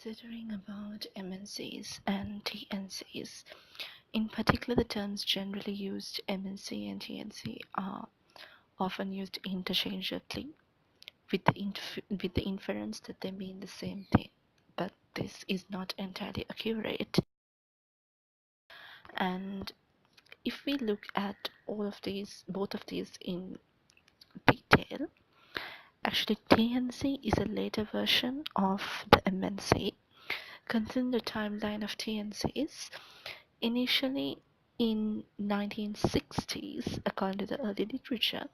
Considering about MNCs and TNCs, in particular, the terms generally used MNC and TNC are often used interchangeably with the inference that they mean the same thing, but this is not entirely accurate. And if we look at both of these in detail, actually TNC is a later version of the MNC. Considering the timeline of TNCs, initially in 1960s, according to the early literature,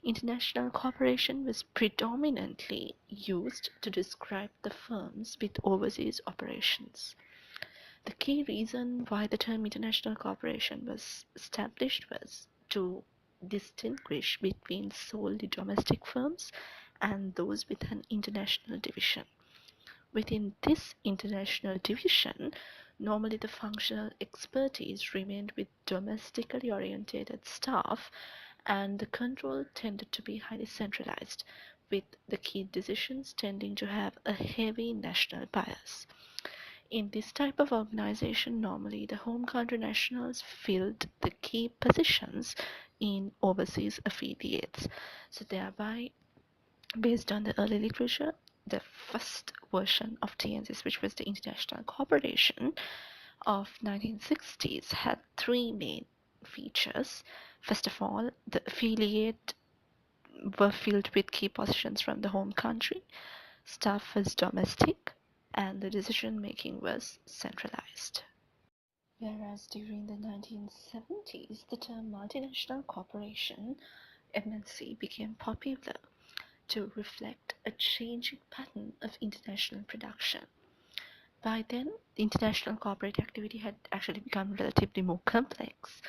international cooperation was predominantly used to describe the firms with overseas operations. The key reason why the term international cooperation was established was to distinguish between solely domestic firms and those with an international division. Within this international division, normally the functional expertise remained with domestically oriented staff, and the control tended to be highly centralized, with the key decisions tending to have a heavy national bias. In this type of organization, normally the home country nationals filled the key positions in overseas affiliates. So thereby, based on the early literature, the first version of TNCs, which was the International Corporation of 1960s, had three main features. First of all, the affiliate were filled with key positions from the home country, staff was domestic, and the decision making was centralized. Whereas during the 1970s, the term multinational corporation, MNC, became popular to reflect a changing pattern of international production. By then, the international corporate activity had actually become relatively more complex,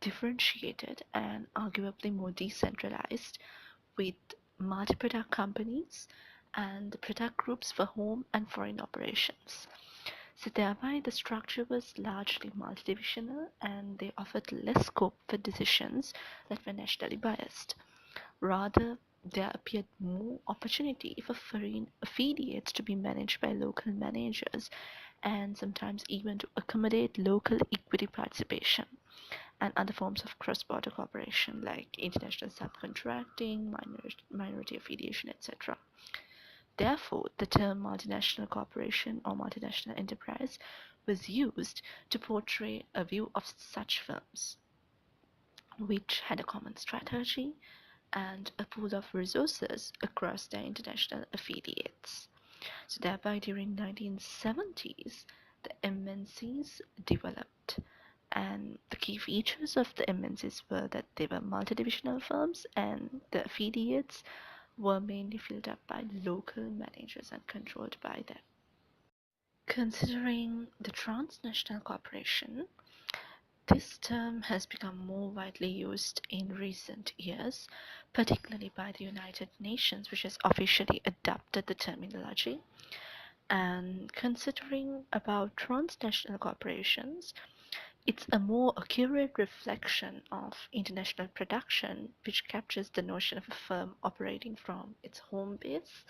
differentiated, and arguably more decentralized, with multi-product companies and the product groups for home and foreign operations. So thereby the structure was largely multidivisional and they offered less scope for decisions that were nationally biased. Rather, there appeared more opportunity for foreign affiliates to be managed by local managers and sometimes even to accommodate local equity participation and other forms of cross-border cooperation like international subcontracting, minority affiliation, etc. Therefore, the term multinational corporation or multinational enterprise was used to portray a view of such firms, which had a common strategy and a pool of resources across their international affiliates. So thereby during 1970s, the MNCs developed, and the key features of the MNCs were that they were multidivisional firms and the affiliates were mainly filled up by local managers and controlled by them. Considering the transnational corporation, this term has become more widely used in recent years, particularly by the United Nations, which has officially adopted the terminology. And considering about transnational corporations, it's a more accurate reflection of international production, which captures the notion of a firm operating from its home base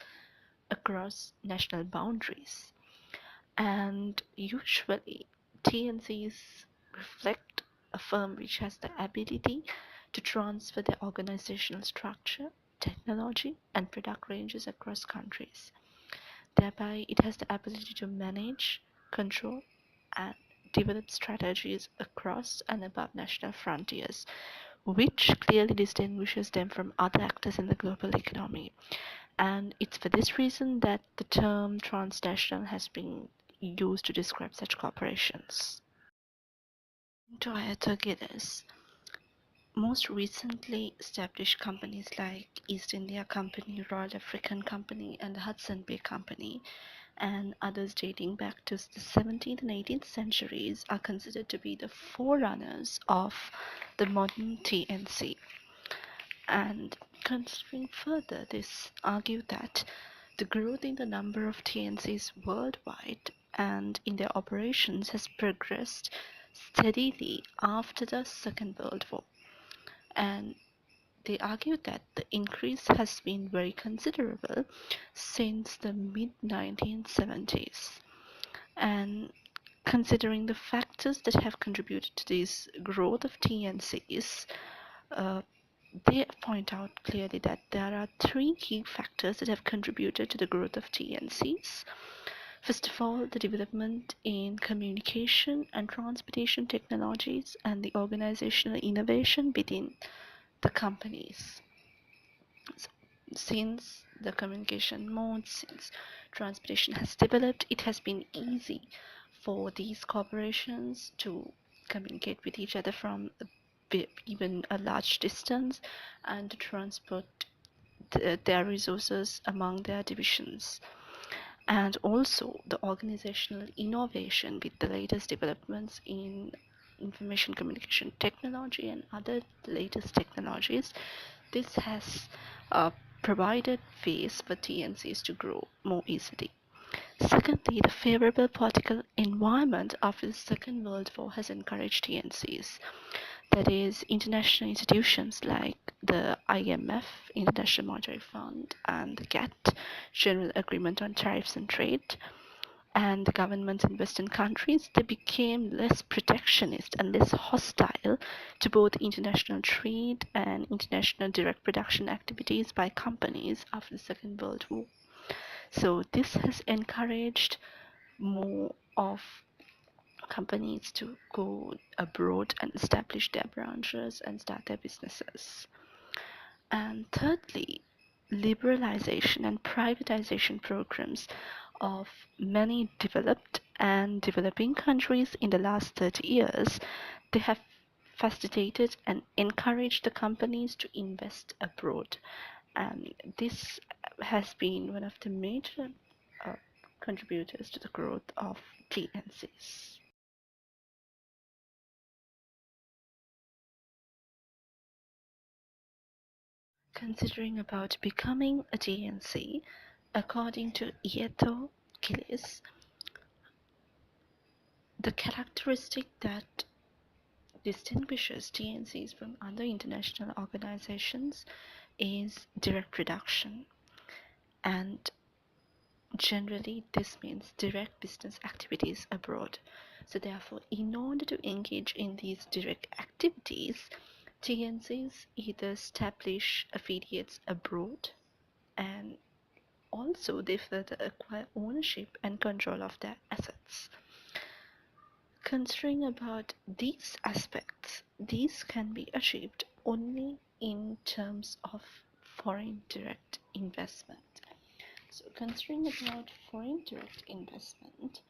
across national boundaries. And usually, TNCs reflect a firm which has the ability to transfer their organizational structure, technology, and product ranges across countries. Thereby, it has the ability to manage, control, and develop strategies across and above national frontiers, which clearly distinguishes them from other actors in the global economy. And it's for this reason that the term transnational has been used to describe such corporations. Toyota Guinness. Most recently established companies like East India Company, Royal African Company, and the Hudson Bay Company, and others dating back to the 17th and 18th centuries, are considered to be the forerunners of the modern TNC. And considering further, this argue that the growth in the number of TNCs worldwide and in their operations has progressed steadily after the Second World War. And they argue that the increase has been very considerable since the mid 1970s. And considering the factors that have contributed to this growth of TNCs, they point out clearly that there are three key factors that have contributed to the growth of TNCs. First of all, the development in communication and transportation technologies and the organizational innovation within the companies. So, since the communication modes, since transportation has developed, it has been easy for these corporations to communicate with each other from even a large distance and to transport their resources among their divisions. And also the organizational innovation with the latest developments in information communication technology and other latest technologies. This has provided ways for TNCs to grow more easily. Secondly, the favorable political environment after the Second World War has encouraged TNCs. That is, international institutions like the IMF, International Monetary Fund, and the GATT, General Agreement on Tariffs and Trade, and the governments in Western countries, they became less protectionist and less hostile to both international trade and international direct production activities by companies after the Second World War. So this has encouraged more of companies to go abroad and establish their branches and start their businesses. And thirdly, liberalization and privatization programs of many developed and developing countries in the last 30 years, they have facilitated and encouraged the companies to invest abroad. And this has been one of the major contributors to the growth of TNCs. Considering about becoming a TNC, according to Ieto Gillis, the characteristic that distinguishes TNCs from other international organizations is direct production, and generally this means direct business activities abroad. So therefore, in order to engage in these direct activities, TNCs either establish affiliates abroad, and also they further acquire ownership and control of their assets. Considering about these aspects, these can be achieved only in terms of foreign direct investment. So considering about foreign direct investment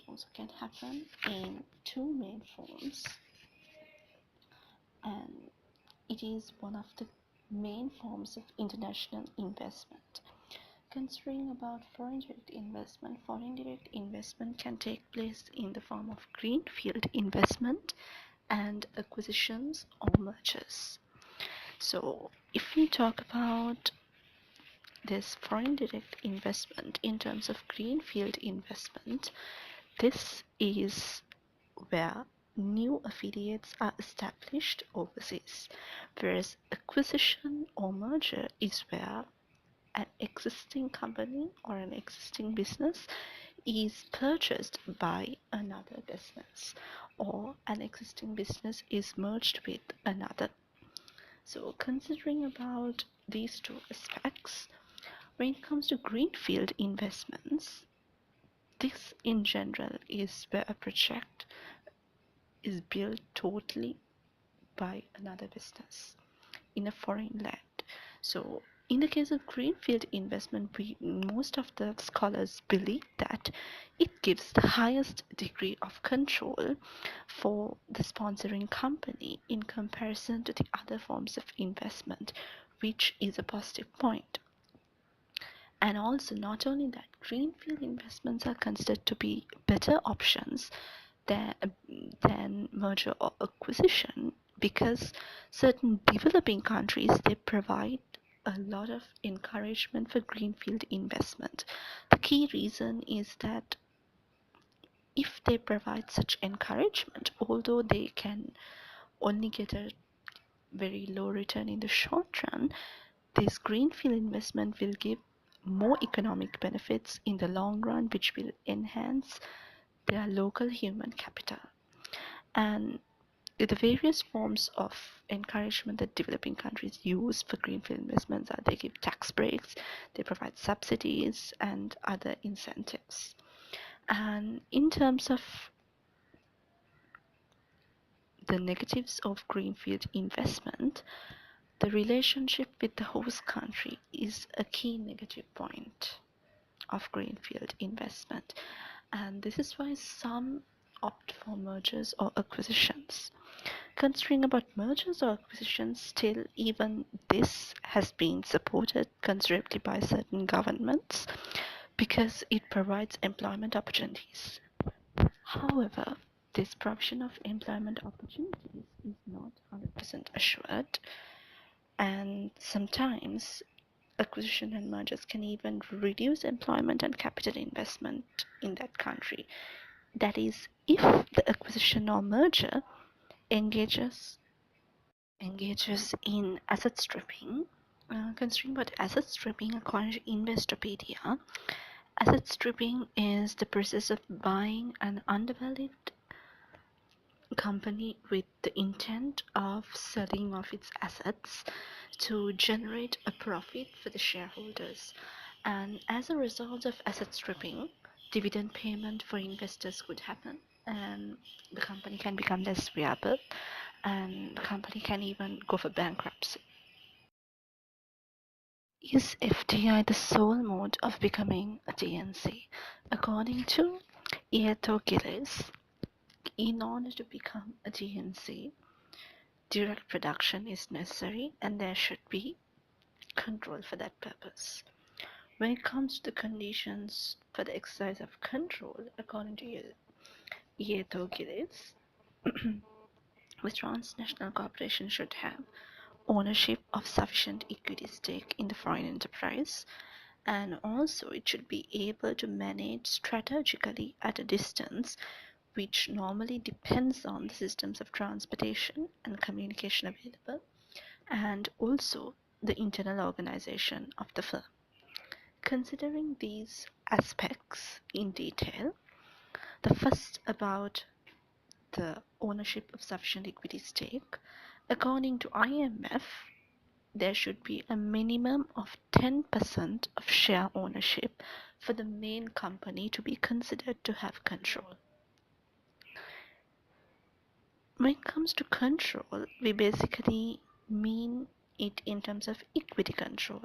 also can happen in two main forms, and it is one of the main forms of international investment. Considering about foreign direct investment can take place in the form of greenfield investment and acquisitions or mergers. So if we talk about this foreign direct investment in terms of greenfield investment, this is where new affiliates are established overseas, whereas acquisition or merger is where an existing company or an existing business is purchased by another business, or an existing business is merged with another. So considering about these two aspects, when it comes to greenfield investments, this in general is where a project is built totally by another business in a foreign land. So in the case of greenfield investment, most of the scholars believe that it gives the highest degree of control for the sponsoring company in comparison to the other forms of investment, which is a positive point. And also, not only that, greenfield investments are considered to be better options than merger or acquisition, because certain developing countries, they provide a lot of encouragement for greenfield investment. The key reason is that if they provide such encouragement, although they can only get a very low return in the short run, this greenfield investment will give more economic benefits in the long run, which will enhance their local human capital. And the various forms of encouragement that developing countries use for greenfield investments are they give tax breaks, they provide subsidies, and other incentives. And in terms of the negatives of greenfield investment, the relationship with the host country is a key negative point of greenfield investment. And this is why some opt for mergers or acquisitions. Considering about mergers or acquisitions, still even this has been supported considerably by certain governments because it provides employment opportunities. However, this provision of employment opportunities is not 100% assured, and sometimes acquisition and mergers can even reduce employment and capital investment in that country. That is, if the acquisition or merger engages in asset stripping. Considering about asset stripping, according to Investopedia, asset stripping is the process of buying an undervalued company with the intent of selling off its assets to generate a profit for the shareholders. And as a result of asset stripping, dividend payment for investors could happen, and the company can become less viable, and the company can even go for bankruptcy. Is FDI the sole mode of becoming a TNC? According to Ieto Gillis, in order to become a TNC, direct production is necessary and there should be control for that purpose. When it comes to the conditions for the exercise of control, according to Ieto Gillis, the transnational corporation should have ownership of sufficient equity stake in the foreign enterprise, and also it should be able to manage strategically at a distance which normally depends on the systems of transportation and communication available, and also the internal organization of the firm. Considering these aspects in detail, the first about the ownership of sufficient equity stake, according to IMF, there should be a minimum of 10% of share ownership for the main company to be considered to have control. When it comes to control, we basically mean it in terms of equity control.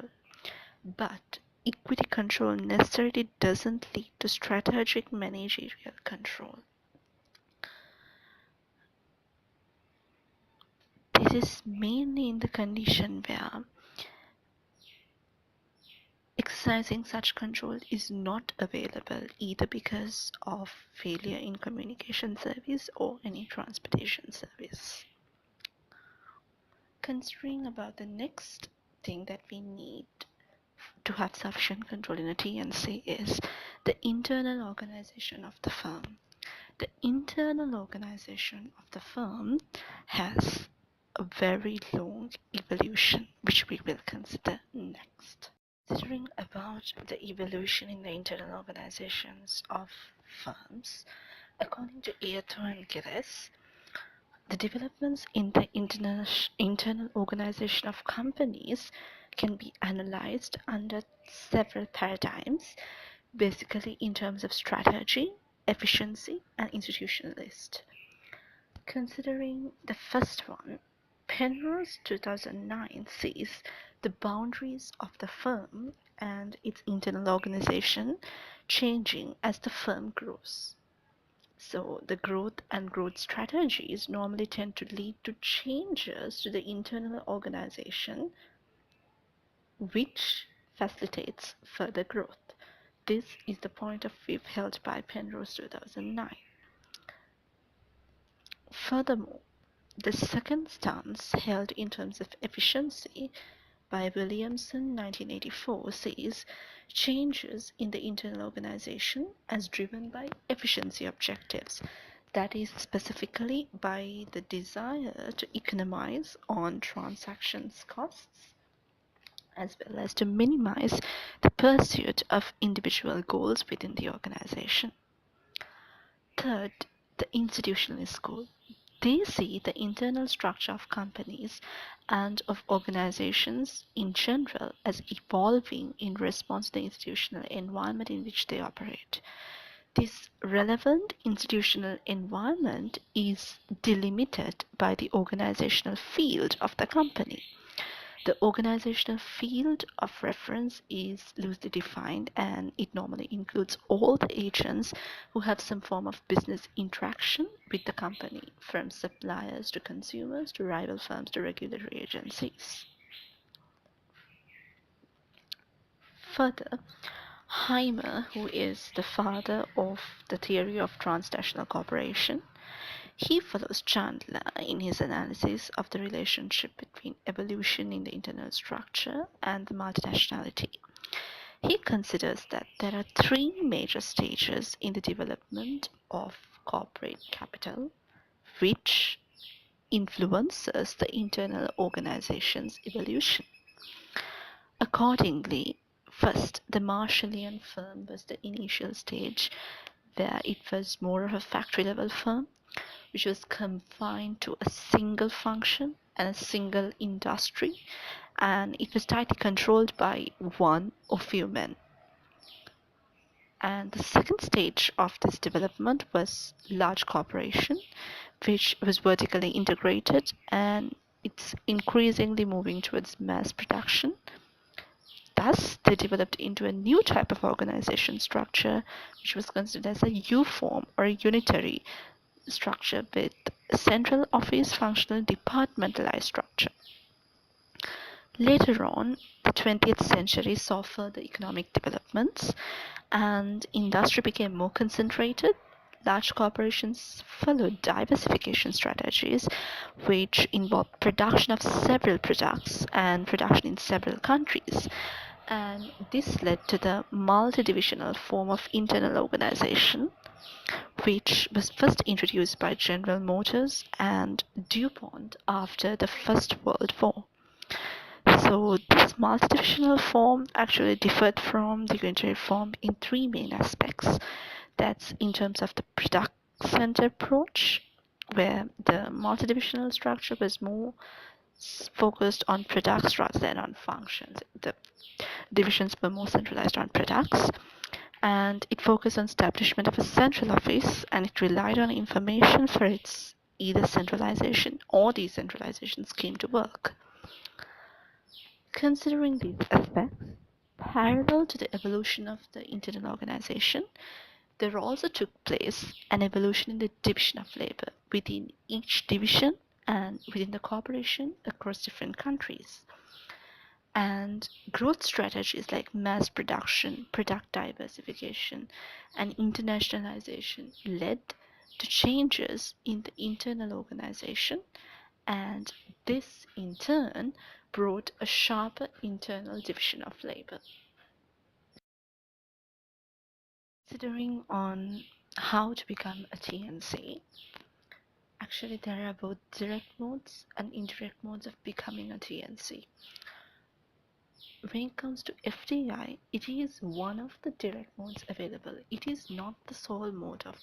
But equity control necessarily doesn't lead to strategic managerial control. This is mainly in the condition where exercising such control is not available either because of failure in communication service or any transportation service. Considering about the next thing that we need to have sufficient control in a TNC is the internal organization of the firm. The internal organization of the firm has a very long evolution, which we will consider next. Considering about the evolution in the internal organizations of firms, according to Ieto and Gillis, the developments in the internal organization of companies can be analyzed under several paradigms, basically in terms of strategy, efficiency, and institutionalist. Considering the first one, Penrose 2009 says the boundaries of the firm and its internal organization changing as the firm grows. So the growth and growth strategies normally tend to lead to changes to the internal organization, which facilitates further growth. This is the point of view held by Penrose 2009. Furthermore, the second stance held in terms of efficiency by Williamson 1984 says changes in the internal organization as driven by efficiency objectives, that is specifically by the desire to economize on transactions costs as well as to minimize the pursuit of individual goals within the organization. Third, the institutionalist school. They see the internal structure of companies and of organizations in general as evolving in response to the institutional environment in which they operate. This relevant institutional environment is delimited by the organizational field of the company. The organizational field of reference is loosely defined, and it normally includes all the agents who have some form of business interaction with the company, from suppliers to consumers to rival firms to regulatory agencies. Further, Heimer, who is the father of the theory of transnational cooperation, he follows Chandler in his analysis of the relationship between evolution in the internal structure and the multinationality. He considers that there are three major stages in the development of corporate capital, which influences the internal organization's evolution. Accordingly, first, the Marshallian firm was the initial stage where it was more of a factory level firm, which was confined to a single function and a single industry, and it was tightly controlled by one or few men. And the second stage of this development was large corporation, which was vertically integrated, and it's increasingly moving towards mass production. Thus, they developed into a new type of organization structure, which was considered as a U-form or a unitary structure with central office functional departmentalized structure. Later on, the 20th century saw further economic developments and industry became more concentrated. Large corporations followed diversification strategies, which involved production of several products and production in several countries. And this led to the multi-divisional form of internal organization, which was first introduced by General Motors and DuPont after the First World War. So this multidivisional form actually differed from the unitary form in three main aspects. That's in terms of the product-centered approach, where the multidivisional structure was more focused on products rather than on functions. The divisions were more centralized on products, and it focused on establishment of a central office, and it relied on information for its either centralization or decentralization scheme to work. Considering these aspects, parallel to the evolution of the internal organization, there also took place an evolution in the division of labor within each division and within the corporation across different countries. And growth strategies like mass production, product diversification, and internationalization led to changes in the internal organization, and this in turn brought a sharper internal division of labor. Considering on how to become a TNC, actually there are both direct modes and indirect modes of becoming a TNC. When it comes to FDI, it is one of the direct modes available. It is not the sole mode of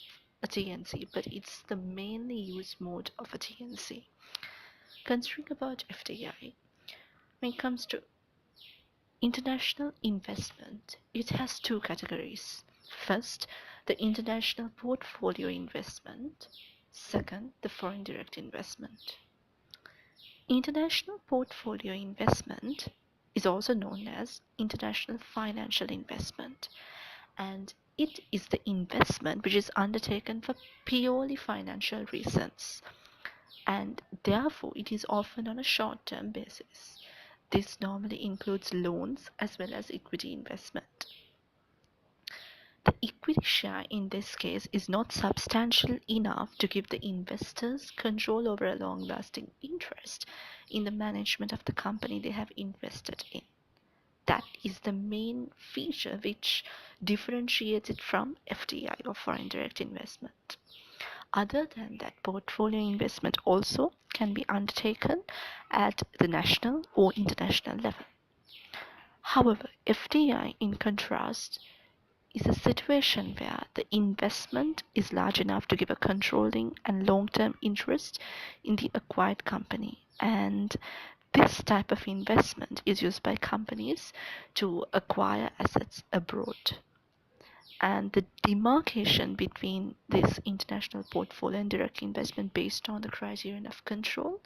a TNC, but it's the mainly used mode of a TNC. Considering about FDI, when it comes to international investment, it has two categories. First, the international portfolio investment. Second, the foreign direct investment. International portfolio investment is also known as international financial investment, and it is the investment which is undertaken for purely financial reasons, and therefore it is often on a short-term basis. This normally includes loans as well as equity investment. The equity share in this case is not substantial enough to give the investors control over a long-lasting interest in the management of the company they have invested in. That is the main feature which differentiates it from FDI or foreign direct investment. Other than that, portfolio investment also can be undertaken at the national or international level. However, FDI, in contrast, is a situation where the investment is large enough to give a controlling and long-term interest in the acquired company. And this type of investment is used by companies to acquire assets abroad. And the demarcation between this international portfolio and direct investment based on the criterion of control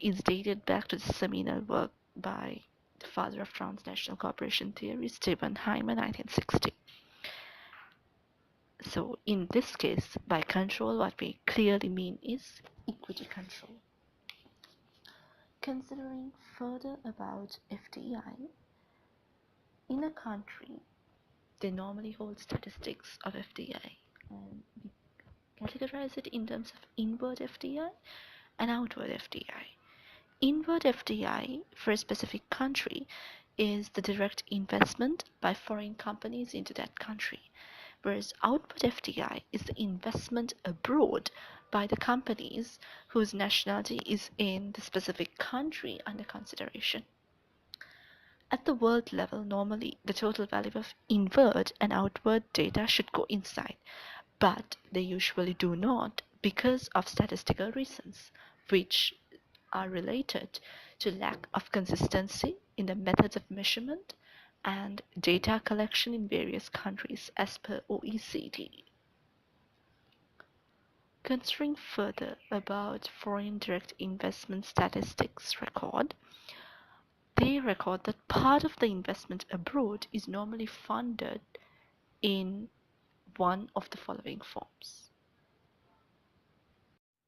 is dated back to the seminal work by the father of transnational corporation theory, Stephen Hyman, 1960. So in this case, by control, what we clearly mean is equity control. Considering further about FDI, in a country, they normally hold statistics of FDI, and we categorize it in terms of inward FDI and outward FDI. Inward FDI for a specific country is the direct investment by foreign companies into that country, whereas outward FDI is the investment abroad by the companies whose nationality is in the specific country under consideration. At the world level, normally the total value of inward and outward data should coincide, but they usually do not because of statistical reasons, which are related to lack of consistency in the methods of measurement and data collection in various countries as per OECD. Considering further about foreign direct investment statistics record, they record that part of the investment abroad is normally funded in one of the following forms.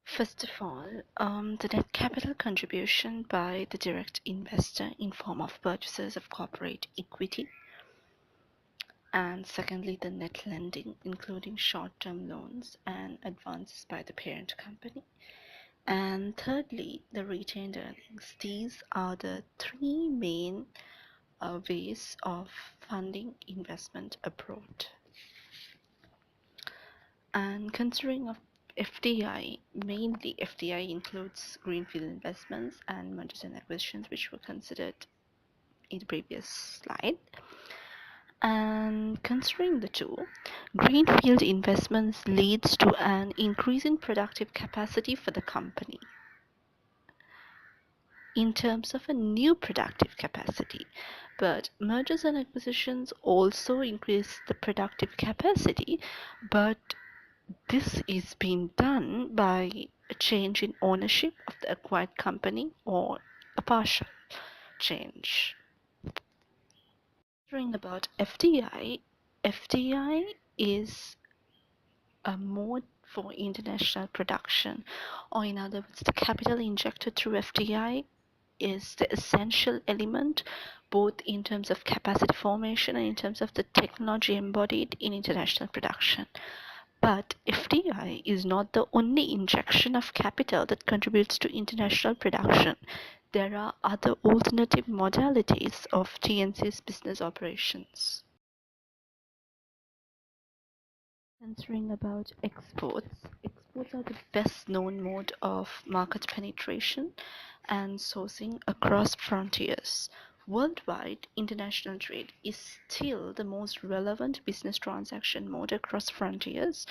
First of all, the net capital contribution by the direct investor in form of purchases of corporate equity. And secondly, the net lending, including short-term loans and advances by the parent company. And thirdly, the retained earnings. These are the three main ways of funding investment abroad. And considering of FDI, mainly FDI includes greenfield investments and mergers and acquisitions, which were considered in the previous slide. And considering the two, greenfield investments leads to an increase in productive capacity for the company in terms of a new productive capacity. But mergers and acquisitions also increase the productive capacity, but this is being done by a change in ownership of the acquired company or a partial change. Considering about FDI, FDI is a mode for international production, or in other words, the capital injected through FDI is the essential element both in terms of capacity formation and in terms of the technology embodied in international production. But FDI is not the only injection of capital that contributes to international production. There are other alternative modalities of TNC's business operations. Considering about exports, exports are the best known mode of market penetration and sourcing across frontiers. Worldwide, international trade is still the most relevant business transaction mode across frontiers,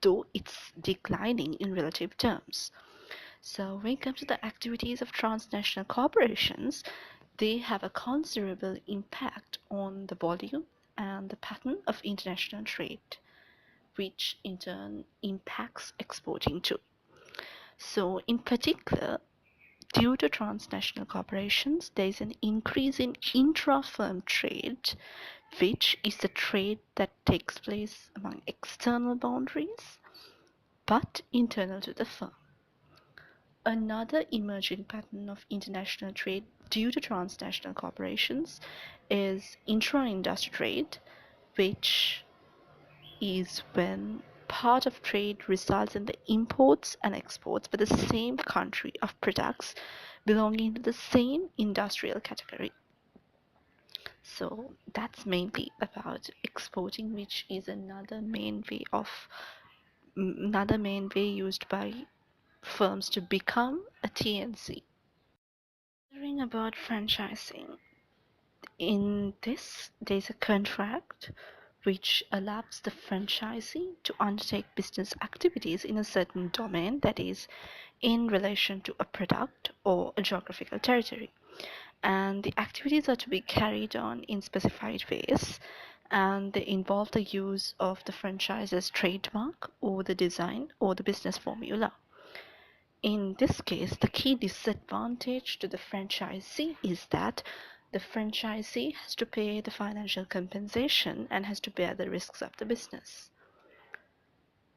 though it's declining in relative terms. So when it comes to the activities of transnational corporations, they have a considerable impact on the volume and the pattern of international trade, which in turn impacts exporting too. So in particular, due to transnational corporations, there is an increase in intra-firm trade, which is the trade that takes place among external boundaries, but internal to the firm. Another emerging pattern of international trade due to transnational corporations is intra-industry trade, which is when part of trade results in the imports and exports by the same country of products belonging to the same industrial category. So that's mainly about exporting, which is another main way used by firms to become a TNC. Considering about franchising, In this, there's a contract which allows the franchisee to undertake business activities in a certain domain, that is, in relation to a product or a geographical territory. And the activities are to be carried on in specified ways, and they involve the use of the franchise's trademark or the design or the business formula. In this case, the key disadvantage to the franchisee is that the franchisee has to pay the financial compensation and has to bear the risks of the business.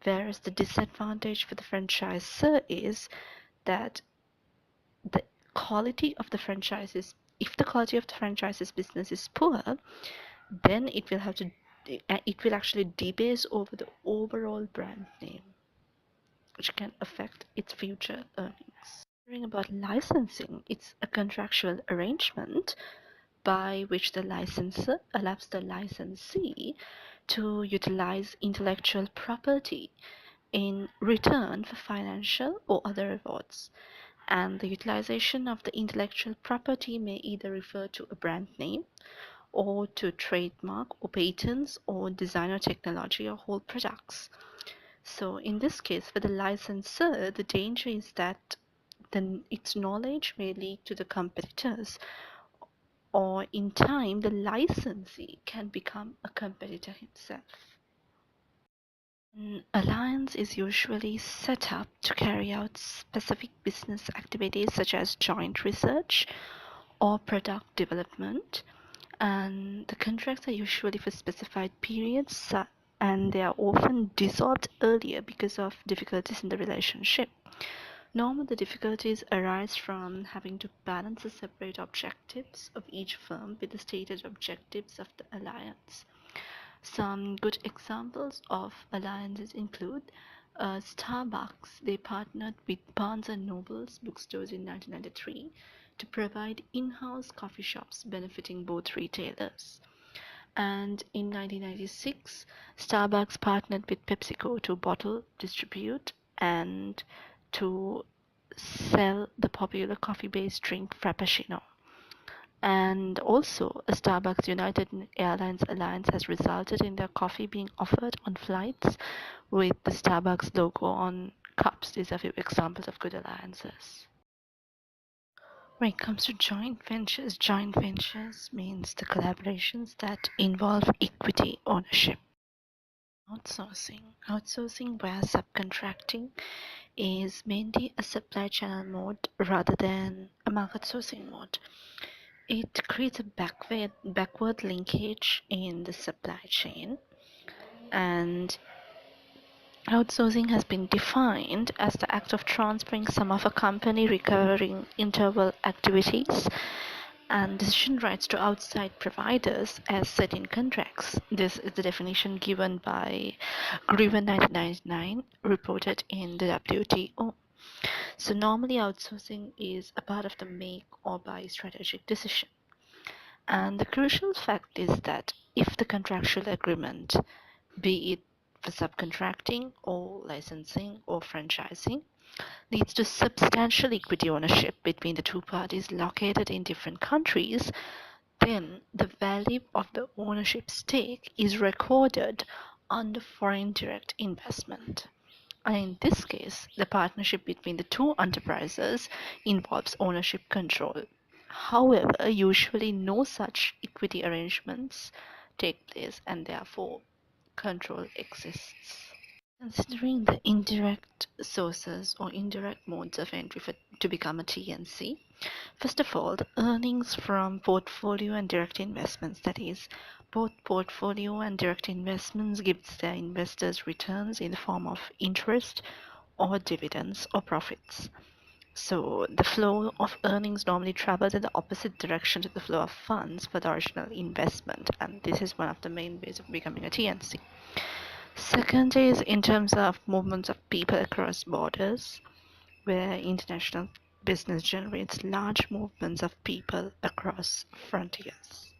Whereas the disadvantage for the franchisor is that the quality of the franchises, if the quality of the franchise's business is poor, then it will actually debase over the overall brand name, which can affect its future earnings. About licensing, it's a contractual arrangement by which the licensor allows the licensee to utilize intellectual property in return for financial or other rewards. And the utilization of the intellectual property may either refer to a brand name or to trademark or patents or designer technology or whole products. So in this case, for the licensor, the danger is that its knowledge may leak to the competitors, or in time, the licensee can become a competitor himself. An alliance is usually set up to carry out specific business activities such as joint research or product development, and the contracts are usually for specified periods, and they are often dissolved earlier because of difficulties in the relationship. Normally, the difficulties arise from having to balance the separate objectives of each firm with the stated objectives of the alliance. Some good examples of alliances include Starbucks. They partnered with Barnes and Noble's bookstores in 1993 to provide in-house coffee shops benefiting both retailers. And in 1996, Starbucks partnered with PepsiCo to bottle, distribute, and to sell the popular coffee-based drink Frappuccino. And also, a Starbucks United Airlines alliance has resulted in their coffee being offered on flights with the Starbucks logo on cups. These are a few examples of good alliances. When it comes to joint ventures means the collaborations that involve equity ownership. Outsourcing via subcontracting is mainly a supply channel mode rather than a market sourcing mode. It creates a backward linkage in the supply chain, and outsourcing has been defined as the act of transferring some of a company recurring interval activities and decision rights to outside providers as set in contracts. This is the definition given by Griven 1999, reported in the WTO. So normally outsourcing is a part of the make or buy strategic decision. And the crucial fact is that if the contractual agreement, be it for subcontracting or licensing or franchising, leads to substantial equity ownership between the two parties located in different countries, then the value of the ownership stake is recorded under foreign direct investment. And in this case, the partnership between the two enterprises involves ownership control. However, usually no such equity arrangements take place, and therefore control exists. Considering the indirect sources or indirect modes of entry to become a TNC, first of all, the earnings from portfolio and direct investments, that is, both portfolio and direct investments gives their investors returns in the form of interest or dividends or profits. So the flow of earnings normally travels in the opposite direction to the flow of funds for the original investment, and this is one of the main ways of becoming a TNC. Second is in terms of movements of people across borders, where international business generates large movements of people across frontiers.